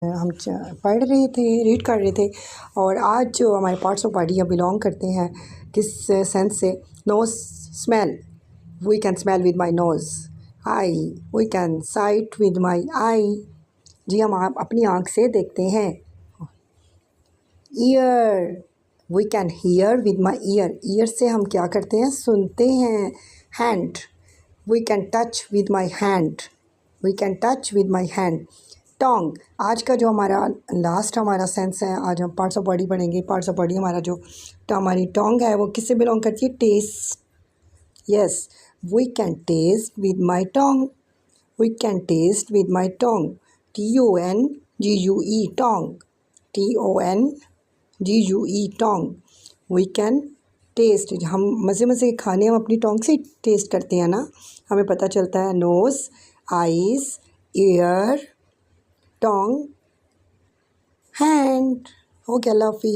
हम पढ़ रहे थे, रीड कर रहे थे। और आज जो हमारे पार्ट्स ऑफ बॉडी या बिलोंग करते हैं किस सेंस से? Nose smell, we can smell with my nose. Eye, we can sight with my eye, जी हम आप अपनी आँख से देखते हैं। Ear, we can hear with my ear, ear से हम क्या करते हैं? सुनते हैं। Hand, we can touch with my hand, we can touch with my hand. Tongue, आज का जो हमारा सेंस है, आज हम पार्ट्स ऑफ बॉडी पढ़ेंगे। पार्ट्स ऑफ बॉडी हमारा जो हमारी टोंग है वो किससे बिलोंग करती है? Taste. Yes, we can taste with my tongue, we can taste with my tongue. TONGUE, tongue, TONGUE, tongue. We can taste, हम मज़े मज़े के खाने हम अपनी टोंग से टेस्ट करते हैं ना, हमें पता चलता है। Nose, eyes, ear, tongue, hand. हो गया, अल्लाह हाफ़िज़।